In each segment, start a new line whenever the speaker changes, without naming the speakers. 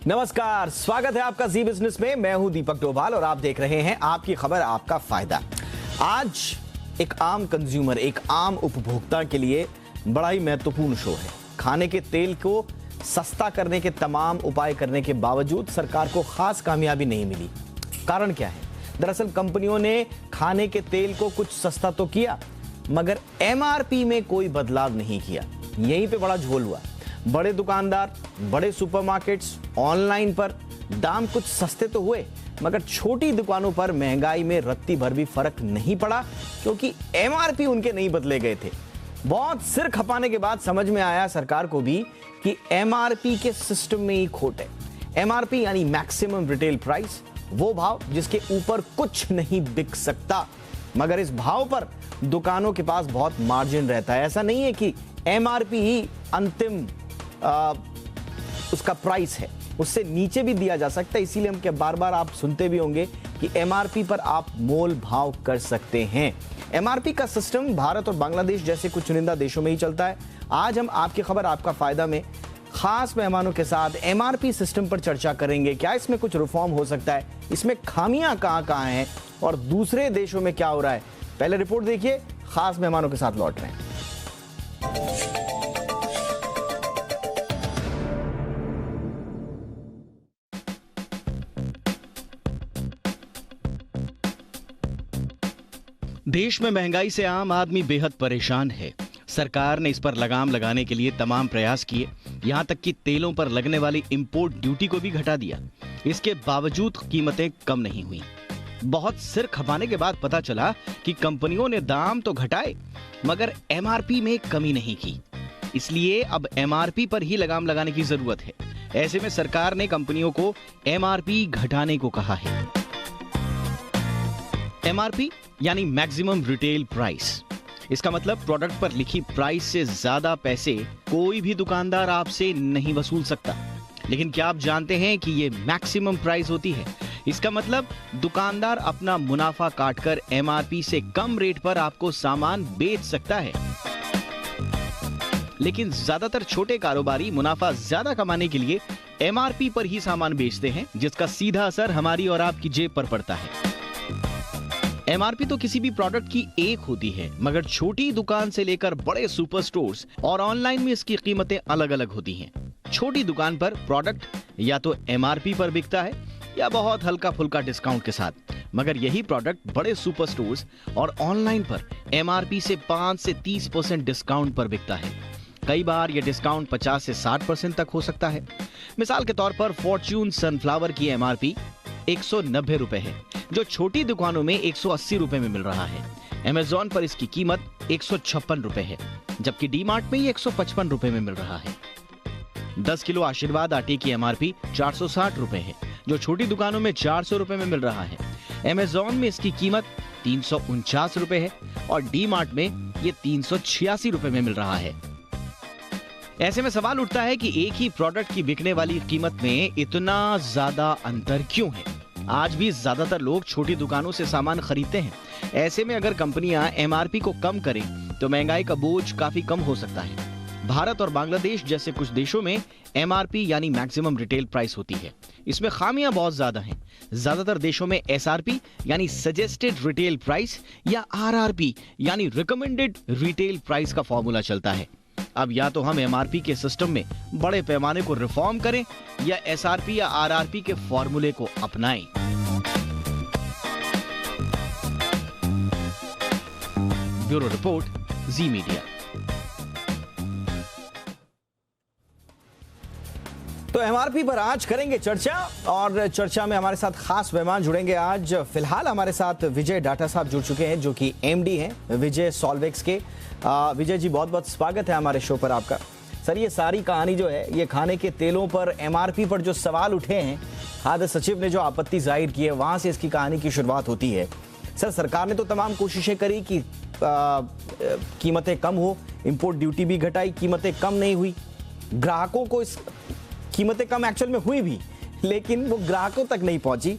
नमस्कार, स्वागत है आपका जी बिजनेस में। मैं हूं दीपक डोभाल और आप देख रहे हैं आपकी खबर आपका फायदा। आज एक आम कंज्यूमर, एक आम उपभोक्ता के लिए बड़ा ही महत्वपूर्ण शो है। खाने के तेल को सस्ता करने के तमाम उपाय करने के बावजूद सरकार को खास कामयाबी नहीं मिली। कारण क्या है? दरअसल कंपनियों ने खाने के तेल को कुछ सस्ता तो किया, मगर एमआरपी में कोई बदलाव नहीं किया। यहीं पे बड़ा झोल हुआ। बड़े दुकानदार, बड़े सुपरमार्केट्स, ऑनलाइन पर दाम कुछ सस्ते तो हुए, मगर छोटी दुकानों पर महंगाई में रत्ती भर भी फर्क नहीं पड़ा, क्योंकि एमआरपी उनके नहीं बदले गए थे। बहुत सिर खपाने के बाद समझ में आया सरकार को भी कि एमआरपी के सिस्टम में ही खोट है। एमआरपी यानी मैक्सिमम रिटेल प्राइस, वो भाव जिसके ऊपर कुछ नहीं बिक सकता, मगर इस भाव पर दुकानों के पास बहुत मार्जिन रहता है। ऐसा नहीं है कि एमआरपी ही अंतिम उसका प्राइस है, उससे नीचे भी दिया जा सकता है। इसीलिए हम क्या बार बार आप सुनते भी होंगे कि एमआरपी पर आप मोल भाव कर सकते हैं। एमआरपी का सिस्टम भारत और बांग्लादेश जैसे कुछ चुनिंदा देशों में ही चलता है। आज हम आपकी खबर आपका फायदा में खास मेहमानों के साथ एमआरपी सिस्टम पर चर्चा करेंगे। क्या इसमें कुछ रिफॉर्म हो सकता है, इसमें खामियां कहां हैं और दूसरे देशों में क्या हो रहा है। पहले रिपोर्ट देखिए, खास मेहमानों के साथ लौट रहे हैं।
देश में महंगाई से आम आदमी बेहद परेशान है। सरकार ने इस पर लगाम लगाने के लिए तमाम प्रयास किए, यहां तक कि तेलों पर लगने वाली इंपोर्ट ड्यूटी को भी घटा दिया। इसके बावजूद कीमतें कम नहीं हुई। बहुत सिर खपाने के बाद पता चला कि कंपनियों ने दाम तो घटाए, मगर एमआरपी में कमी नहीं की। इसलिए अब एमआरपी पर ही लगाम लगाने की जरूरत है। ऐसे में सरकार ने कंपनियों को एमआरपी घटाने को कहा है। एमआरपी यानी मैक्सिमम रिटेल प्राइस। इसका मतलब प्रोडक्ट पर लिखी प्राइस से ज्यादा पैसे कोई भी दुकानदार आपसे नहीं वसूल सकता। लेकिन क्या आप जानते हैं कि ये मैक्सिमम प्राइस होती है? इसका मतलब दुकानदार अपना मुनाफा काटकर एमआरपी से कम रेट पर आपको सामान बेच सकता है। लेकिन ज्यादातर छोटे कारोबारी मुनाफा ज्यादा कमाने के लिए एमआरपी पर ही सामान बेचते हैं, जिसका सीधा असर हमारी और आपकी जेब पर पड़ता है। एमआरपी तो किसी भी प्रोडक्ट की एक होती है, मगर छोटी दुकान से लेकर बड़े सुपर स्टोर्स और ऑनलाइन में इसकी कीमतें अलग अलग होती हैं। छोटी दुकान पर प्रोडक्ट या तो एमआरपी पर बिकता है या बहुत हल्का फुल्का डिस्काउंट के साथ, मगर यही प्रोडक्ट बड़े सुपर स्टोर्स और ऑनलाइन पर एमआरपी से 5 से 30% डिस्काउंट पर बिकता है। कई बार यह डिस्काउंट 50 से 60% तक हो सकता है। मिसाल के तौर पर फॉर्च्यून सनफ्लावर की एमआरपी 190 रुपए है, जो छोटी दुकानों में 180 रुपए में मिल रहा है। अमेज़न पर इसकी कीमत 156 रुपए है, जबकि डी-मार्ट में ये 155 रुपए में मिल रहा है। 10 किलो आशीर्वाद आटे की एमआरपी 460 रुपए है, जो छोटी दुकानों में 400 रुपए में मिल रहा है। अमेज़न में इसकी कीमत 349 रुपए है और डी-मार्ट में ये 386 रुपए में मिल रहा है। ऐसे में सवाल उठता है कि एक ही प्रोडक्ट की बिकने वाली कीमत में इतना ज्यादा अंतर क्यों है? आज भी ज्यादातर लोग छोटी दुकानों से सामान खरीदते हैं। ऐसे में अगर कंपनियां एमआरपी को कम करें तो महंगाई का बोझ काफी कम हो सकता है। भारत और बांग्लादेश जैसे कुछ देशों में एमआरपी यानी मैक्सिमम रिटेल प्राइस होती है। इसमें खामियां बहुत ज्यादा हैं। ज्यादातर देशों में एसआरपी यानी सजेस्टेड रिटेल प्राइस या आरआरपी यानी रिकमेंडेड रिटेल प्राइस का फॉर्मूला चलता है। अब या तो हम एमआरपी के सिस्टम में बड़े पैमाने को रिफॉर्म करें या एसआरपी या आरआरपी के फॉर्मूले को अपनाएं। ब्यूरो रिपोर्ट, जी मीडिया।
तो एमआरपी पर आज करेंगे चर्चा, और चर्चा में हमारे साथ खास मेहमान जुड़ेंगे आज। फिलहाल हमारे साथ विजय डाटा साहब जुड़ चुके हैं, जो कि एमडी हैं विजय सॉल्वेक्स के। विजय जी, बहुत बहुत स्वागत है हमारे शो पर आपका। सर, ये सारी कहानी जो है, ये खाने के तेलों पर एमआरपी पर जो सवाल उठे हैं, खाद्य सचिव ने जो आपत्ति जाहिर की है, वहां से इसकी कहानी की शुरुआत होती है। सर, सरकार ने तो तमाम कोशिशें करी कि कीमतें कम हो, इंपोर्ट ड्यूटी भी घटाई, कीमतें कम नहीं हुई। ग्राहकों को इस कीमतें कम एक्चुअल में हुई भी, लेकिन वो ग्राहकों तक नहीं पहुंची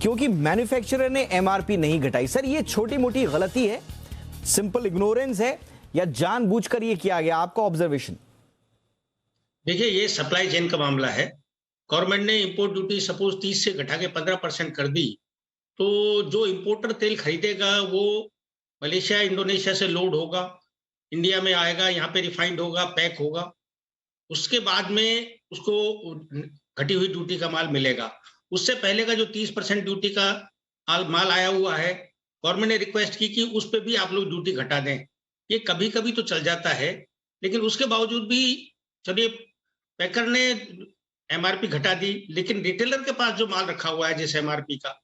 क्योंकि मैन्युफैक्चरर ने एमआरपी नहीं घटाई। सर, ये छोटी मोटी गलती है, सिंपल इग्नोरेंस है, या जानबूझकर ये किया गया? आपका ऑब्जर्वेशन।
देखिए, ये सप्लाई चेन का मामला है। गवर्नमेंट ने इंपोर्ट ड्यूटी सपोज 30 से घटा के 15% कर दी, तो जो इंपोर्टर तेल खरीदेगा वो मलेशिया, इंडोनेशिया से लोड होगा, इंडिया में आएगा, यहाँ पे रिफाइंड होगा, पैक होगा। उसके बाद में उसको घटी हुई ड्यूटी का माल मिलेगा। उससे पहले का जो 30% ड्यूटी का माल आया हुआ है, गवर्नमेंट ने रिक्वेस्ट की कि उस पे भी आप लोग ड्यूटी घटा दें। ये कभी-कभी तो चल जाता है, लेकिन उसके बावजूद भी चलिए पैकर ने एमआरपी घटा दी, लेकिन रिटेलर के पास जो माल रखा हुआ है जिस एमआरपी का,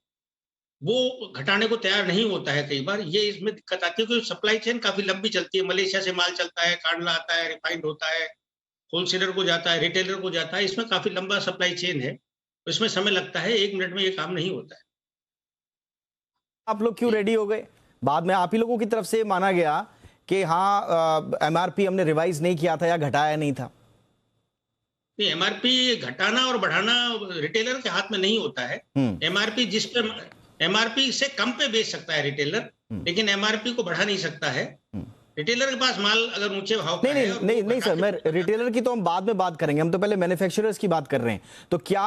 वो घटाने को तैयार नहीं होता है कई बार। ये इसमें दिक्कत आती है क्योंकि सप्लाई चेन काफ़ी लंबी चलती है। मलेशिया से माल चलता है, कांडला आता है, रिफाइंड होता है, होलसेलर को जाता है, रिटेलर को जाता है। इसमें काफ़ी लंबा सप्लाई चेन है। इसमें समय लगता है, 1 मिनट में ये काम नहीं होता है।
आप लोग क्यों रेडी हो गए? बाद में आप ही लोगों की तरफ से माना गया कि हाँ एमआरपी हमने रिवाइज नहीं किया था या घटाया नहीं था।
नहीं, एमआरपी घटाना और बढ़ाना रिटेलर के हाथ में नहीं होता है। एमआरपी जिस पे एमआरपी से कम पे बेच सकता है रिटेलर, लेकिन एमआरपी को बढ़ा नहीं सकता है। रिटेलर के पास माल अगर ऊंचे भाव का है
नहीं सर, मैं रिटेलर की तो हम बाद में बात करेंगे, हम तो पहले मैन्युफैक्चरर्स की बात कर रहे हैं। तो क्या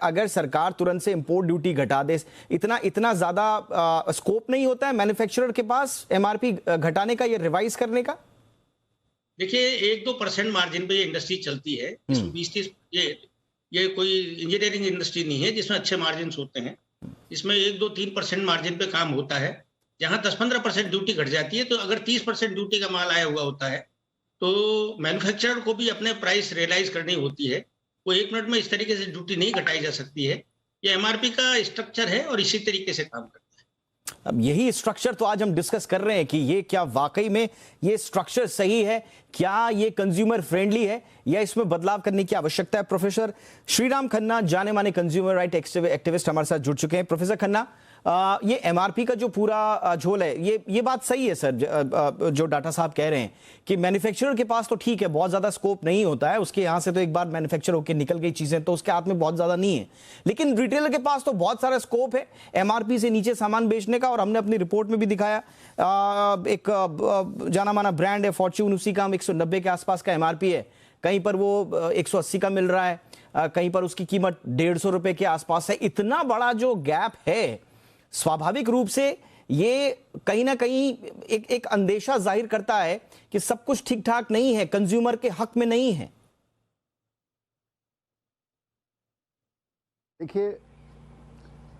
अगर सरकार तुरंत से इंपोर्ट ड्यूटी घटा दे, इतना ज्यादा स्कोप नहीं होता है मैन्युफैक्चरर के पास एमआरपी घटाने का या रिवाइज करने का?
देखिए 1-2% मार्जिन पे ये इंडस्ट्री चलती है। इसमें 20-30 ये कोई इंजीनियरिंग इंडस्ट्री नहीं है जिसमें अच्छे मार्जिन होते हैं। इसमें 1-2-3% मार्जिन पे काम होता है। जहाँ 10-15% ड्यूटी घट जाती है, तो अगर 30% ड्यूटी का माल आया हुआ होता है, तो मैन्युफैक्चरर को भी अपने प्राइस रियलाइज करनी होती है। वो 1 मिनट में इस तरीके से ड्यूटी नहीं घटाई जा सकती है। ये एमआरपी का स्ट्रक्चर है और इसी तरीके से काम करता है।
अब यही स्ट्रक्चर तो आज हम डिस्कस कर रहे हैं कि ये क्या वाकई में ये स्ट्रक्चर सही है, क्या ये कंज्यूमर फ्रेंडली है या इसमें बदलाव करने की आवश्यकता है। प्रोफेसर श्रीराम खन्ना, जाने माने कंज्यूमर राइट एक्टिविस्ट, हमारे साथ जुड़ चुके हैं। प्रोफेसर खन्ना, ये एमआरपी का जो पूरा झोल है, ये बात सही है सर, जो डाटा साहब कह रहे हैं कि मैन्युफैक्चरर के पास तो ठीक है, बहुत ज्यादा स्कोप नहीं होता है उसके, यहां से तो एक बार मैन्युफैक्चर होकर निकल गई चीजें तो उसके हाथ में बहुत ज्यादा नहीं है, लेकिन रिटेलर के पास तो बहुत सारा स्कोप है एमआरपी से नीचे सामान बेचने का। और हमने अपनी रिपोर्ट में भी दिखाया, एक जाना माना ब्रांड है फॉर्च्यून, उसी का 190 के आसपास का एमआरपी है, कहीं पर वो 180 का मिल रहा है, कहीं पर उसकी कीमत 150 रुपए के आसपास है। इतना बड़ा जो गैप है, स्वाभाविक रूप से ये कहीं ना कहीं एक अंदेशा जाहिर करता है कि सब कुछ ठीक ठाक नहीं है, कंज्यूमर के हक में नहीं है।
देखिए,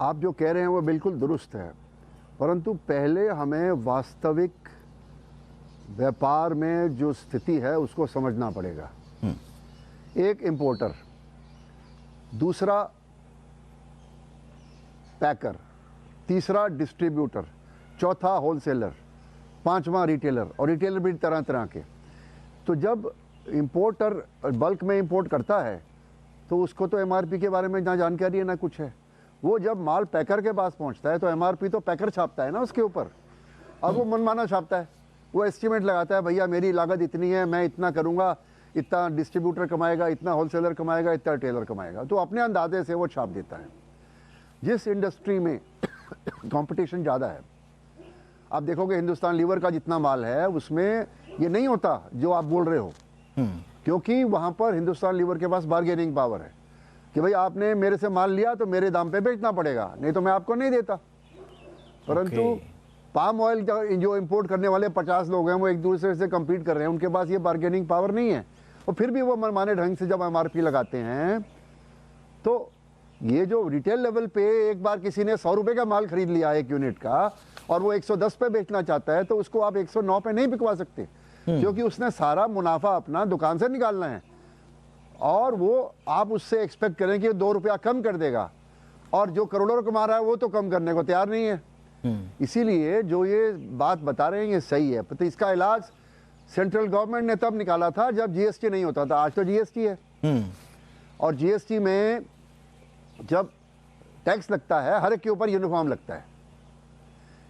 आप जो कह रहे हैं वो बिल्कुल दुरुस्त है, परंतु पहले हमें वास्तविक व्यापार में जो स्थिति है उसको समझना पड़ेगा। एक इंपोर्टर, दूसरा पैकर, तीसरा डिस्ट्रीब्यूटर, चौथा होलसेलर, पांचवा रिटेलर, और रिटेलर भी तरह तरह के। तो जब इंपोर्टर बल्क में इंपोर्ट करता है तो उसको तो एमआरपी के बारे में ना जानकारी है ना कुछ है। वो जब माल पैकर के पास पहुंचता है तो एमआरपी तो पैकर छापता है ना उसके ऊपर, और वो मनमाना छापता है। वो एस्टिमेट लगाता है, भैया मेरी लागत इतनी है, मैं इतना करूँगा, इतना डिस्ट्रीब्यूटर कमाएगा, इतना होलसेलर कमाएगा, इतना रिटेलर कमाएगा, तो अपने अंदाजे से वो छाप देता है। जिस इंडस्ट्री में कंपटीशन ज़्यादा है, आप देखोगे हिंदुस्तान लीवर का जितना माल है उसमें ये नहीं होता जो आप बोल रहे हो, क्योंकि वहाँ पर हिंदुस्तान लीवर के पास बार्गेनिंग पावर है कि भाई आपने मेरे से माल लिया तो मेरे दाम पे बेचना पड़ेगा, नहीं तो मैं आपको नहीं देता। परंतु पाम ऑयल जो इंपोर्ट करने वाले 50 लोग हैं वो एक दूसरे से कम्पीट कर रहे हैं, उनके पास ये बार्गेनिंग पावर नहीं है, और फिर भी वो मनमाने ढंग से जब एमआरपी लगाते हैं तो ये जो रिटेल लेवल पे एक बार किसी ने 100 रुपए का माल खरीद लिया एक यूनिट का और वो 110 पे बेचना चाहता है तो उसको आप 109 पे नहीं बिकवा सकते, क्योंकि उसने सारा मुनाफा अपना दुकान से निकालना है, और वो आप उससे एक्सपेक्ट करें कि 2 रुपया कम कर देगा, और जो करोड़ों कमा रहा है वो तो कम करने को तैयार नहीं है। इसीलिए जो ये बात बता रहे हैं ये सही है। तो इसका इलाज सेंट्रल गवर्नमेंट ने तब निकाला था जब जीएसटी नहीं होता था, आज तो जीएसटी है, और जीएसटी में जब टैक्स लगता है हर एक के ऊपर यूनिफॉर्म लगता है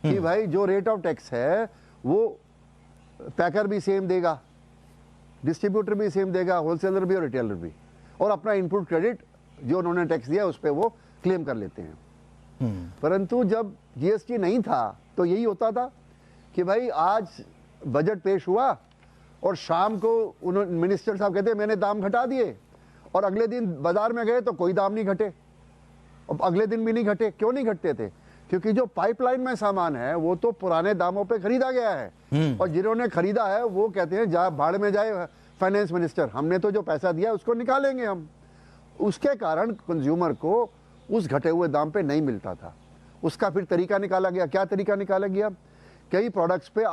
कि भाई जो रेट ऑफ टैक्स है वो पैकर भी सेम देगा, डिस्ट्रीब्यूटर भी सेम देगा, होलसेलर भी और रिटेलर भी, और अपना इनपुट क्रेडिट जो उन्होंने टैक्स दिया उस पर वो क्लेम कर लेते हैं। परंतु जब जीएसटी नहीं था तो यही होता था कि भाई आज बजट पेश हुआ और शाम को उन्होंने मिनिस्टर साहब कहते मैंने दाम घटा दिए, और अगले दिन बाजार में गए तो कोई दाम नहीं घटे, और अगले दिन भी नहीं घटे। क्यों नहीं घटते थे? क्योंकि जो पाइपलाइन में सामान है वो तो पुराने दामों पे खरीदा गया है, और जिन्होंने खरीदा है वो कहते हैं जा भाड़ में जाए फाइनेंस मिनिस्टर, हमने तो जो पैसा दिया उसको निकालेंगे हम। उसके कारण कंज्यूमर को उस घटे हुए दाम पे नहीं मिलता था। उसका फिर तरीका निकाला गया। क्या तरीका निकाला गया? कई प्रोडक्ट्स पे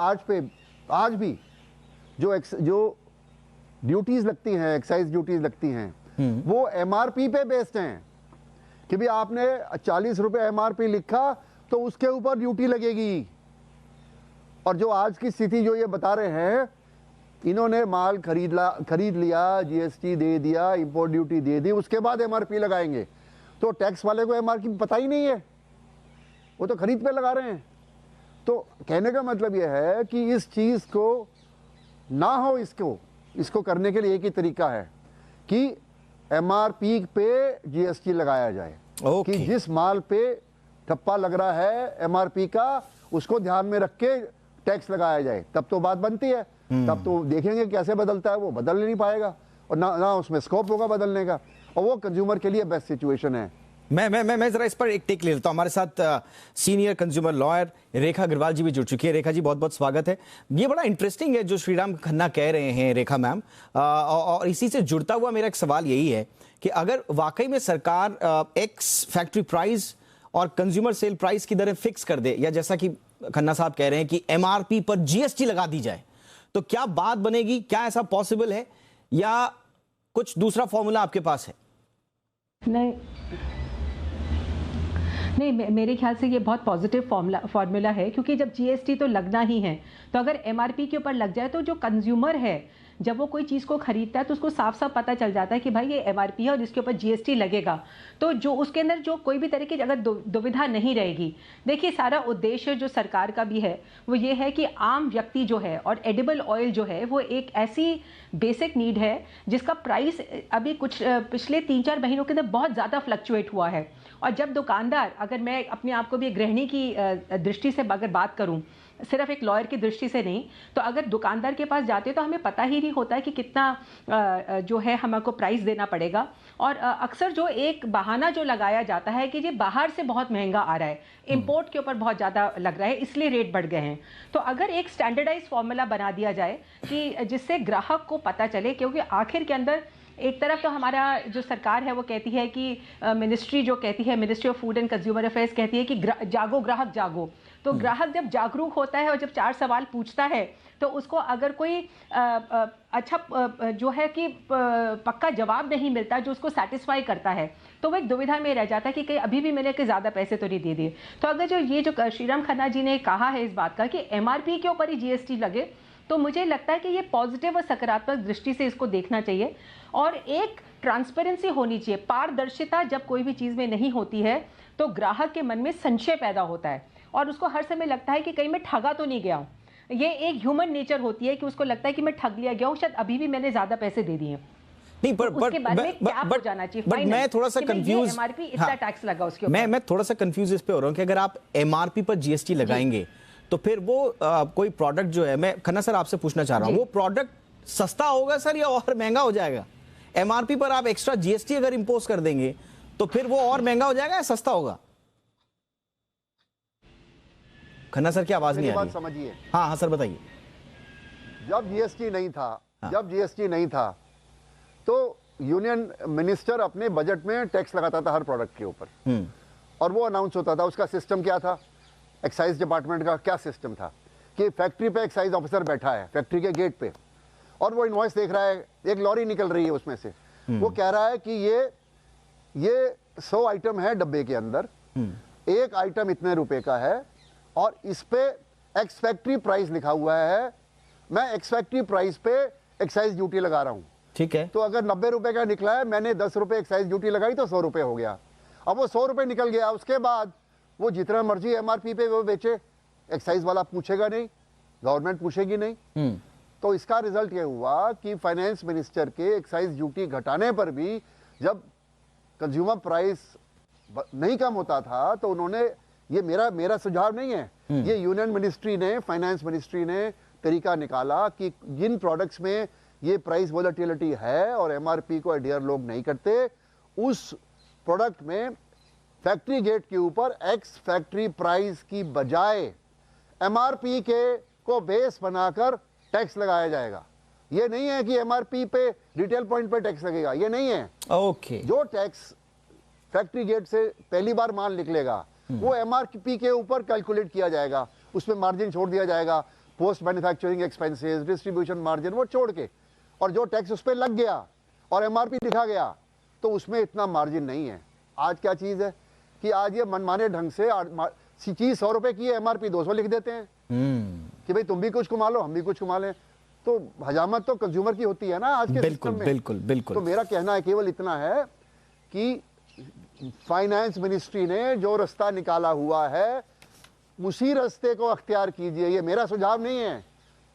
आज भी जो ड्यूटीज लगती हैं, एक्साइज ड्यूटीज लगती हैं, वो एमआरपी पे बेस्ड हैं कि भी आपने 40 रुपए एमआरपी लिखा तो उसके ऊपर ड्यूटी लगेगी। और जो आज की स्थिति जो ये बता रहे हैं, इन्होंने माल खरीद लिया, जीएसटी दे दिया, इंपोर्ट ड्यूटी दे दी, उसके बाद एमआरपी लगाएंगे, तो टैक्स वाले को एमआरपी पता ही नहीं है, वो तो खरीद पे लगा रहे हैं। तो कहने का मतलब यह है कि इस चीज को ना हो, इसको करने के लिए एक ही तरीका है कि एमआरपी पे जीएसटी लगाया जाए। कि जिस माल पे ठप्पा लग रहा है एमआरपी का, उसको ध्यान में रख के टैक्स लगाया जाए, तब तो बात बनती है। तब तो देखेंगे कैसे बदलता है, वो बदल नहीं पाएगा और ना उसमें स्कोप होगा बदलने का, और वो कंज्यूमर के लिए बेस्ट सिचुएशन है।
मैं जरा इस पर एक टेक ले लेता हूं। हमारे साथ सीनियर कंज्यूमर लॉयर रेखा अग्रवाल जी भी जुड़ चुकी है। रेखा जी, बहुत बहुत स्वागत है। ये बड़ा इंटरेस्टिंग है जो श्रीराम खन्ना कह रहे हैं, रेखा मैम, और इसी से जुड़ता हुआ मेरा एक सवाल यही है कि अगर वाकई में सरकार एक्स फैक्ट्री प्राइस और कंज्यूमर सेल प्राइस की दरें फिक्स कर दे, या जैसा कि खन्ना साहब कह रहे हैं कि एमआरपी पर जीएसटी लगा दी जाए, तो क्या बात बनेगी? क्या ऐसा पॉसिबल है, या कुछ दूसरा फॉर्मूला आपके पास है?
नहीं, मेरे ख्याल से ये बहुत पॉजिटिव फॉर्मूला है, क्योंकि जब जीएसटी तो लगना ही है, तो अगर एमआरपी के ऊपर लग जाए तो जो कंज्यूमर है जब वो कोई चीज़ को खरीदता है तो उसको साफ साफ पता चल जाता है कि भाई ये एमआरपी है और इसके ऊपर जीएसटी लगेगा। तो जो उसके अंदर जो कोई भी तरह की अगर दुविधा नहीं रहेगी। देखिए, सारा उद्देश्य जो सरकार का भी है वो ये है कि आम व्यक्ति जो है, और एडिबल ऑयल जो है वो एक ऐसी बेसिक नीड है जिसका प्राइस अभी कुछ पिछले 3-4 महीनों के अंदर बहुत ज़्यादा फ्लक्चुएट हुआ है। और जब दुकानदार, अगर मैं अपने आप को भी एक गृहिणी की दृष्टि से अगर बात करूं, सिर्फ एक लॉयर की दृष्टि से नहीं, तो अगर दुकानदार के पास जाते तो हमें पता ही नहीं होता है कि कितना जो है हमको प्राइस देना पड़ेगा। और अक्सर जो एक बहाना जो लगाया जाता है कि ये बाहर से बहुत महंगा आ रहा है, इंपोर्ट के ऊपर बहुत ज़्यादा लग रहा है, इसलिए रेट बढ़ गए हैं। तो अगर एक स्टैंडर्डाइज फॉर्मूला बना दिया जाए कि जिससे ग्राहक को पता चले, क्योंकि आखिर के अंदर एक तरफ तो हमारा जो सरकार है वो कहती है कि मिनिस्ट्री जो कहती है, ministry of food and consumer affairs कहती है कि जागो ग्राहक जागो। तो ग्राहक जब जागरूक होता है और जब 4 सवाल पूछता है तो उसको अगर कोई अच्छा जो है कि पक्का जवाब नहीं मिलता जो उसको सेटिस्फाई करता है, तो वो एक दुविधा में रह जाता है कि कहीं अभी भी मैंने कि ज़्यादा पैसे तो नहीं दे दिए। तो अगर जो श्रीराम खन्ना जी ने कहा है इस बात का कि एमआरपी के ऊपर ही जीएसटी लगे, तो मुझे लगता है कि ये पॉजिटिव और सकारात्मक दृष्टि से इसको देखना चाहिए। और एक ट्रांसपेरेंसी होनी चाहिए, पारदर्शिता जब कोई भी चीज़ में नहीं होती है तो ग्राहक के मन में संशय पैदा होता है और उसको हर समय लगता है कि कहीं मैं ठगा तो नहीं गया हूँ। ये एक ह्यूमन नेचर होती है कि उसको लगता है कि मैं ठग लिया गया हूँ, शायद अभी भी मैंने ज़्यादा पैसे दे दिए।
नहीं, पर
उसके बाद में क्या हो जाना चाहिए?
मैं थोड़ा सा कंफ्यूज,
एमआरपी इतना टैक्स लगा उसके ऊपर।
मैं थोड़ा सा कंफ्यूज इस पे हो रहा हूँ कि अगर आप एमआरपी पर जीएसटी लगाएंगे तो फिर वो कोई प्रोडक्ट जो है, मैं खन्ना सर आपसे पूछना चाह रहा हूँ, वो प्रोडक्ट सस्ता होगा सर या और महंगा हो जाएगा? एमआरपी पर आप एक्स्ट्रा जीएसटी अगर इंपोज कर देंगे तो फिर वो और महंगा हो जाएगा या सस्ता होगा? खन्ना सर की आवाज नहीं आ रही।
समझिए।
हाँ सर बताइए।
जब जीएसटी नहीं था तो यूनियन मिनिस्टर अपने बजट में टैक्स लगाता था हर प्रोडक्ट के ऊपर, और वो अनाउंस होता था। उसका सिस्टम क्या था? एक्साइज डिपार्टमेंट का क्या सिस्टम था कि फैक्ट्री पे एक्साइज ऑफिसर बैठा है फैक्ट्री के गेट पे, और वो इनवॉइस देख रहा है, एक लॉरी निकल रही है उसमें से, वो कह रहा है कि ये 100 आइटम है डब्बे के अंदर, एक आइटम इतने रुपए का है और इस पे एक्स फैक्ट्री प्राइस लिखा हुआ है, मैं एक्स फैक्ट्री प्राइस पे एक्साइज ड्यूटी लगा रहा हूँ। ठीक है, तो अगर 90 रुपए का निकला है, मैंने 10 रुपए एक्साइज ड्यूटी लगाई तो 100 रुपए हो गया। अब वो 100 रुपए निकल गया, उसके बाद वो जितना मर्जी एमआरपी पे वो बेचे, एक्साइज वाला पूछेगा नहीं, गवर्नमेंट पूछेगी नहीं। तो इसका रिजल्ट ये हुआ कि फाइनेंस मिनिस्टर के एक्साइज ड्यूटी घटाने पर भी जब कंज्यूमर प्राइस नहीं कम होता था तो उन्होंने, ये मेरा सुझाव नहीं है, ये यूनियन मिनिस्ट्री ने, फाइनेंस मिनिस्ट्री ने तरीका निकाला कि जिन प्रोडक्ट्स में ये प्राइस वोलेटिलिटी है और एमआरपी को एडहियर लोग नहीं करते, उस प्रोडक्ट में फैक्ट्री गेट के ऊपर एक्स फैक्ट्री प्राइस की बजाय एमआरपी के को बेस बनाकर टैक्स लगाया जाएगा। ये नहीं है कि एमआरपी पे रिटेल पॉइंट पे टैक्स लगेगा, ये नहीं है।
ओके।
जो टैक्स फैक्ट्री गेट से पहली बार माल निकलेगा वो एमआरपी के ऊपर कैलकुलेट किया जाएगा, उसमें मार्जिन छोड़ दिया जाएगा, post manufacturing expenses, distribution margin वो छोड़ के, और जो टैक्स उस पर लग गया और एमआरपी लिखा गया तो उसमें इतना मार्जिन नहीं है। आज क्या चीज़ है कि आज ये मनमाने ढंग से चीज़ 100 रुपए की है, एमआरपी 200 लिख देते हैं कि भाई तुम भी कुछ कमा लो हम भी कुछ कमा लें। तो हजामत तो कंज्यूमर की होती है ना आज के
बिल्कुल
सिस्टम में।
बिल्कुल बिल्कुल।
तो मेरा कहना है केवल इतना है कि फाइनेंस मिनिस्ट्री ने जो रास्ता निकाला हुआ है उसी रास्ते को अख्तियार कीजिए। ये मेरा सुझाव नहीं है,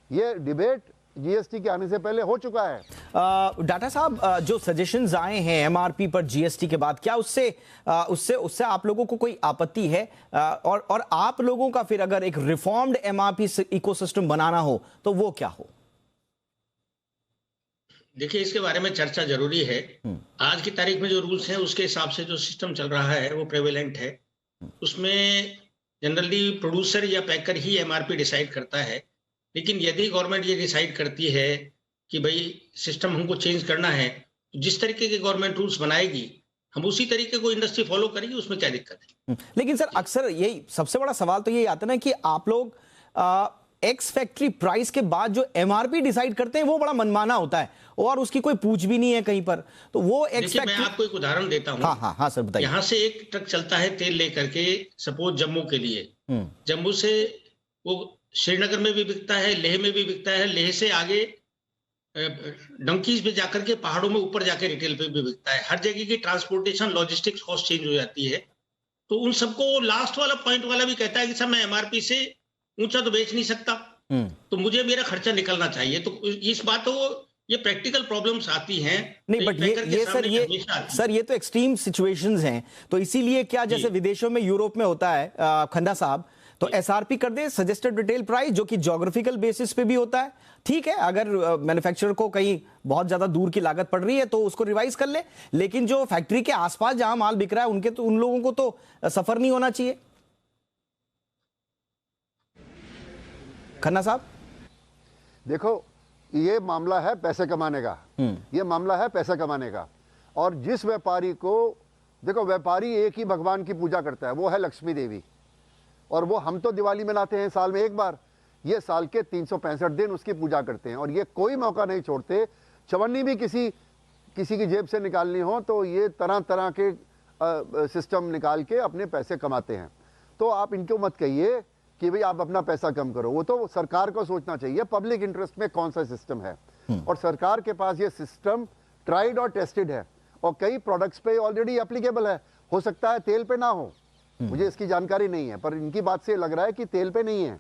ये डिबेट जीएसटी के आने से पहले हो चुका है।
डाटा साहब, जो सजेशंस आए हैं एमआरपी पर जीएसटी के बाद, क्या उससे आप लोगों को कोई आपत्ति है? और आप लोगों का फिर अगर एक रिफॉर्म्ड एमआरपी इकोसिस्टम बनाना हो तो वो क्या हो?
देखिए, इसके बारे में चर्चा जरूरी है। आज की तारीख में जो रूल्स हैं उसके हिसाब से जो सिस्टम चल रहा है वो प्रेवेलेंट है। उसमें जनरली प्रोड्यूसर या पैकर ही एमआरपी डिसाइड करता है, लेकिन यदि गवर्नमेंट ये डिसाइड करती है कि भाई सिस्टम हमको चेंज करना है, तो जिस तरीके के गवर्नमेंट रूल्स बनाएगी हम उसी तरीके को इंडस्ट्री फॉलो करेगी, उसमें क्या दिक्कत है।
लेकिन सर अक्सर यही सबसे बड़ा सवाल तो यही आता है ना कि आप लोग एक्स फैक्ट्री प्राइस के बाद जो एमआरपी डिसाइड करते हैं वो बड़ा मनमाना होता है और उसकी कोई पूछ भी नहीं है कहीं पर। तो वो एक्स
फैक्ट्री, मैं आपको एक उदाहरण देता हूँ।
हाँ सर बताइए।
यहाँ से एक ट्रक चलता है तेल लेकर के, सपोज जम्मू के लिए, जम्मू से वो श्रीनगर में भी बिकता है, लेह में भी बिकता है, लेह से आगे डंकीज पे जाकर के पहाड़ों में ऊपर जाके रिटेल पे भी बिकता है। हर जगह की ट्रांसपोर्टेशन लॉजिस्टिक्स कॉस्ट चेंज हो जाती है। तो उन सबको लास्ट वाला पॉइंट वाला भी कहता है कि सर मैं एमआरपी से ऊंचा तो बेच नहीं सकता, तो मुझे मेरा खर्चा निकलना चाहिए। तो इस बात को ये प्रैक्टिकल प्रॉब्लम्स आती हैं।
नहीं, बट ये तो एक्सट्रीम सिचुएशंस हैं। तो इसीलिए क्या जैसे विदेशों में, यूरोप में होता है खन्ना साहब, तो एसआरपी कर दे, सजेस्टेड रिटेल प्राइस, जो कि ज्योग्राफिकल बेसिस पे भी होता है। ठीक है, अगर मैन्युफैक्चरर को कहीं बहुत ज्यादा दूर की लागत पड़ रही है तो उसको रिवाइज कर ले, लेकिन जो फैक्ट्री के आसपास जहां माल बिक रहा है उनके तो उन लोगों को तो सफर नहीं होना चाहिए। खन्ना साहब
देखो, ये मामला है पैसे कमाने का, ये मामला है पैसे कमाने का। और जिस व्यापारी को, देखो व्यापारी एक ही भगवान की पूजा करता है, वो है लक्ष्मी देवी, और वो हम तो दिवाली मनाते हैं साल में एक बार, ये साल के 365 दिन उसकी पूजा करते हैं और ये कोई मौका नहीं छोड़ते। चवन्नी भी किसी की जेब से निकालनी हो तो ये तरह तरह के सिस्टम निकाल के अपने पैसे कमाते हैं। तो आप इनको मत कहिए कि भाई आप अपना पैसा कम करो, वो तो सरकार को सोचना चाहिए पब्लिक इंटरेस्ट में कौन सा सिस्टम है। और सरकार के पास ये सिस्टम ट्राइड और टेस्टेड है और कई प्रोडक्ट्स पे ऑलरेडी एप्लीकेबल है। हो सकता है तेल पे ना हो, मुझे इसकी जानकारी नहीं है, पर इनकी बात से लग रहा है कि तेल पे नहीं है,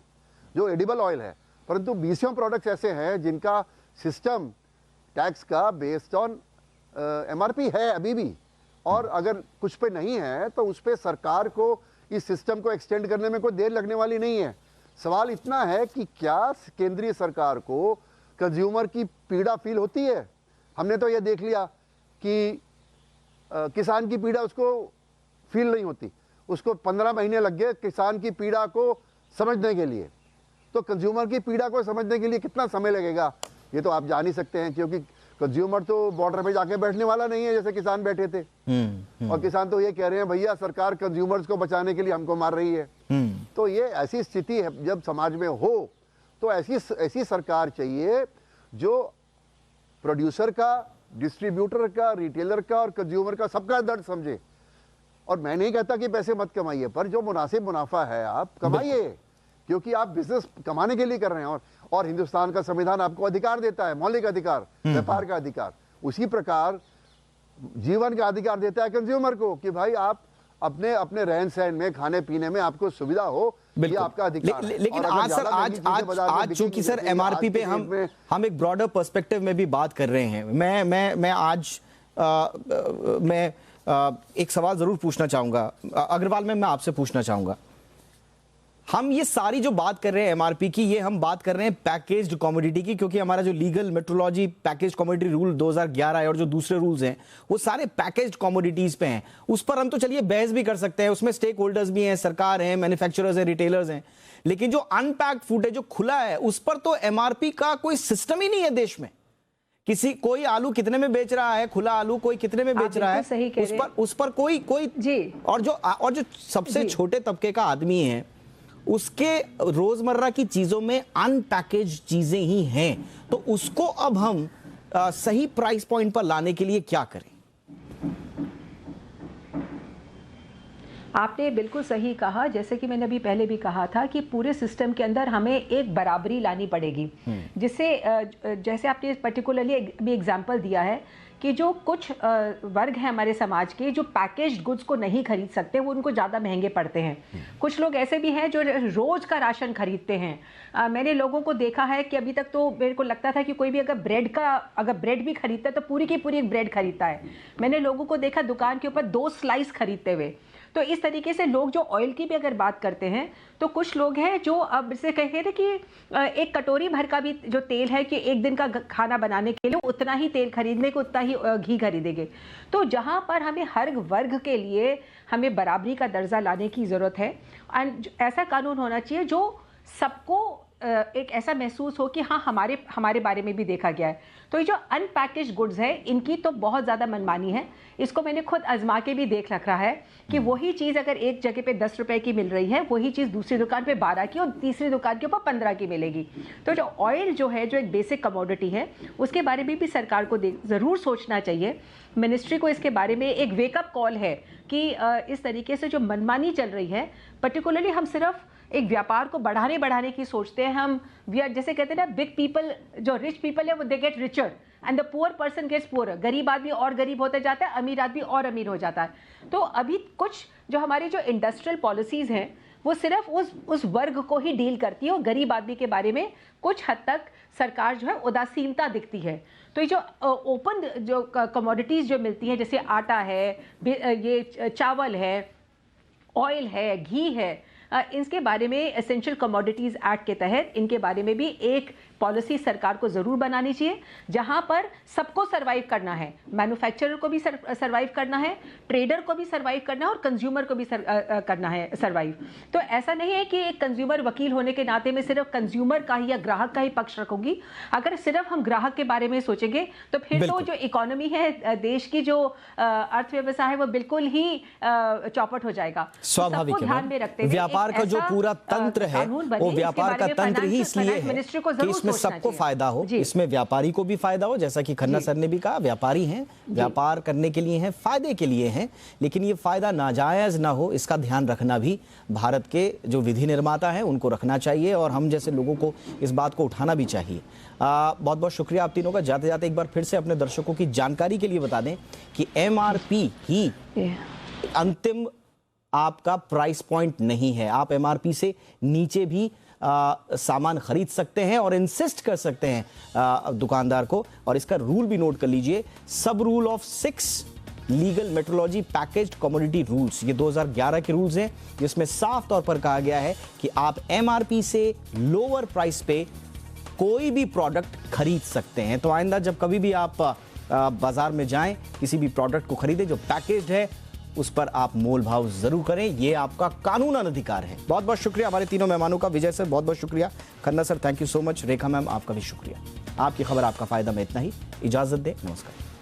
जो एडिबल ऑयल है। परंतु 20 प्रोडक्ट्स ऐसे हैं जिनका सिस्टम टैक्स का बेस्ड ऑन एमआरपी है अभी भी, और अगर कुछ पे नहीं है तो उस पर सरकार को इस सिस्टम को एक्सटेंड करने में कोई देर लगने वाली नहीं है। सवाल इतना है कि क्या केंद्रीय सरकार को कंज्यूमर की पीड़ा फील होती है? हमने तो ये देख लिया कि किसान की पीड़ा उसको फील नहीं होती, उसको 15 महीने लग गए किसान की पीड़ा को समझने के लिए। तो कंज्यूमर की पीड़ा को समझने के लिए कितना समय लगेगा ये तो आप जान ही सकते हैं, क्योंकि कंज्यूमर तो बॉर्डर पे जाके बैठने वाला नहीं है जैसे किसान बैठे थे। और किसान तो ये कह रहे हैं भैया सरकार कंज्यूमर्स को बचाने के लिए हमको मार रही है। तो ये ऐसी स्थिति है जब समाज में हो तो ऐसी सरकार चाहिए जो प्रोड्यूसर का, डिस्ट्रीब्यूटर का, रिटेलर का और कंज्यूमर का सबका दर्द समझे। और मैं नहीं कहता कि पैसे मत कमाइए, पर जो मुनासिब मुनाफा है आप कमाइए, क्योंकि आप बिजनेस कमाने के लिए कर रहे हैं। और हिंदुस्तान का संविधान आपको अधिकार देता है, मौलिक अधिकार, व्यापार का अधिकार। उसी प्रकार जीवन का अधिकार देता है कंज्यूमर को कि भाई आप अपने रहन सहन में, खाने पीने में आपको सुविधा हो, ये आपका अधिकार है।
लेकिन आज सर आज चूंकि सर एमआरपी पे हम एक ब्रॉडर पर्सपेक्टिव में भी बात कर रहे हैं। मैं आज एक सवाल जरूर पूछना चाहूंगा अग्रवाल में, मैं आपसे पूछना चाहूंगा हम ये सारी जो बात कर रहे हैं एमआरपी की, ये हम बात कर रहे हैं पैकेज्ड कमोडिटी की, क्योंकि हमारा जो legal metrology package commodity rule 2011 है और जो दूसरे रूल्स हैं वो सारे पैकेज्ड कमोडिटीज पे हैं। उस पर हम तो चलिए बहस भी कर सकते हैं, उसमें स्टेक होल्डर्स भी हैं, सरकार है, मैन्युफैक्चरर्स हैं, रिटेलर्स हैं, लेकिन जो अनपैक्ड फूड है, जो खुला है, उस पर तो एमआरपी का कोई सिस्टम ही नहीं है देश में। कोई आलू कितने में बेच रहा है, खुला आलू कोई कितने में बेच रहा है, उस पर कोई जी। और जो सबसे छोटे तबके का आदमी है उसके रोजमर्रा की चीजों में अनपैकेज चीजें ही हैं, तो उसको अब हम सही प्राइस पॉइंट पर लाने के लिए क्या करें?
आपने बिल्कुल सही कहा, जैसे कि मैंने अभी पहले भी कहा था कि पूरे सिस्टम के अंदर हमें एक बराबरी लानी पड़ेगी, जिससे जैसे आपने पर्टिकुलरली भी एग्जांपल दिया है कि जो कुछ वर्ग हैं हमारे समाज के जो पैकेज्ड गुड्स को नहीं खरीद सकते, वो उनको ज़्यादा महंगे पड़ते हैं। कुछ लोग ऐसे भी हैं जो रोज़ का राशन खरीदते हैं। मैंने लोगों को देखा है कि अभी तक तो मेरे को लगता था कि कोई भी अगर ब्रेड भी खरीदता है तो पूरी की पूरी एक ब्रेड खरीदता है। मैंने लोगों को देखा दुकान के ऊपर 2 स्लाइस खरीदते हुए। तो इस तरीके से लोग जो ऑयल की भी अगर बात करते हैं तो कुछ लोग हैं जो अब इसे कह रहे कि एक कटोरी भर का भी जो तेल है कि एक दिन का खाना बनाने के लिए उतना ही तेल खरीदने को उतना ही घी खरीदेंगे। तो जहां पर हमें हर वर्ग के लिए हमें बराबरी का दर्जा लाने की ज़रूरत है, एंड ऐसा कानून होना चाहिए जो सबको एक ऐसा महसूस हो कि हाँ हमारे बारे में भी देखा गया है। तो ये जो अनपैकेज गुड्स है इनकी तो बहुत ज़्यादा मनमानी है। इसको मैंने खुद आजमा के भी देख रखा है कि वही चीज़ अगर एक जगह पे 10 रुपए की मिल रही है, वही चीज़ दूसरी दुकान पे 12 की और तीसरी दुकान के ऊपर 15 की मिलेगी। तो जो ऑयल जो है, जो एक बेसिक कमोडिटी है, उसके बारे में भी सरकार को ज़रूर सोचना चाहिए। मिनिस्ट्री को इसके बारे में एक वेकअप कॉल है कि इस तरीके से जो मनमानी चल रही है, पर्टिकुलरली हम सिर्फ एक व्यापार को बढ़ाने की सोचते हैं। हम जैसे कहते हैं ना, बिग पीपल, जो रिच पीपल है वो they get richer and the poor person gets poor. गरीब आदमी और गरीब होता जाता है, अमीर आदमी और अमीर हो जाता है। तो अभी कुछ जो हमारी जो इंडस्ट्रियल पॉलिसीज हैं वो सिर्फ उस वर्ग को ही डील करती है और गरीब आदमी के बारे में कुछ हद तक सरकार जो है उदासीनता दिखती है। तो ये जो ओपन जो कमोडिटीज़ जो मिलती हैं, जैसे आटा है, ये चावल है, ऑयल है, घी है, इसके बारे में एसेंशियल कमोडिटीज़ एक्ट के तहत इनके बारे में भी एक पॉलिसी सरकार को ज़रूर बनानी चाहिए, जहां पर सबको सर्वाइव करना है। मैन्युफैक्चरर को भी सर्वाइव करना है, ट्रेडर को भी सर्वाइव करना है और कंज्यूमर को भी करना है सर्वाइव। तो ऐसा नहीं है कि एक कंज्यूमर वकील होने के नाते में सिर्फ कंज्यूमर का ही या ग्राहक का ही पक्ष रखूंगी। अगर सिर्फ हम ग्राहक के बारे में सोचेंगे तो फिर तो जो इकोनॉमी है, देश की जो अर्थव्यवस्था है, वो बिल्कुल ही चौपट हो जाएगा।
स्वाभाविक है, ध्यान में रखते हुए व्यापार का जो पूरा तंत्र है वो व्यापार का तंत्र ही इसलिए है कि सबको फायदा हो, इसमें व्यापारी को भी फायदा हो। जैसा कि खन्ना सर ने भी कहा, व्यापारी हैं, व्यापार करने के लिए हैं, फायदे के लिए हैं, लेकिन ये फायदा नाजायज ना हो, इसका ध्यान रखना भी भारत के जो विधि निर्माता हैं उनको रखना चाहिए और हम जैसे लोगों को इस बात को उठाना भी चाहिए। बहुत बहुत शुक्रिया आप तीनों का। जाते जाते एक बार फिर से अपने दर्शकों की जानकारी के लिए बता दें कि एमआरपी ही अंतिम आपका प्राइस पॉइंट नहीं है। आप एमआरपी से नीचे भी सामान खरीद सकते हैं और इंसिस्ट कर सकते हैं दुकानदार को। और इसका रूल भी नोट कर लीजिए, सब rule of 6 legal metrology packaged commodity rules, ये 2011 के रूल्स हैं, जिसमें साफ तौर पर कहा गया है कि आप एमआरपी से लोअर प्राइस पे कोई भी प्रोडक्ट खरीद सकते हैं। तो आइंदा जब कभी भी आप बाजार में जाएं, किसी भी प्रोडक्ट को खरीदें जो पैकेज्ड है, उस पर आप मोल भाव जरूर करें, ये आपका कानूनन अधिकार है। बहुत बहुत शुक्रिया हमारे तीनों मेहमानों का। विजय सर बहुत बहुत शुक्रिया, Khanna sir thank you so much, Rekha ma'am आपका भी शुक्रिया। आपकी खबर आपका फायदा में इतना ही, इजाजत दें, नमस्कार।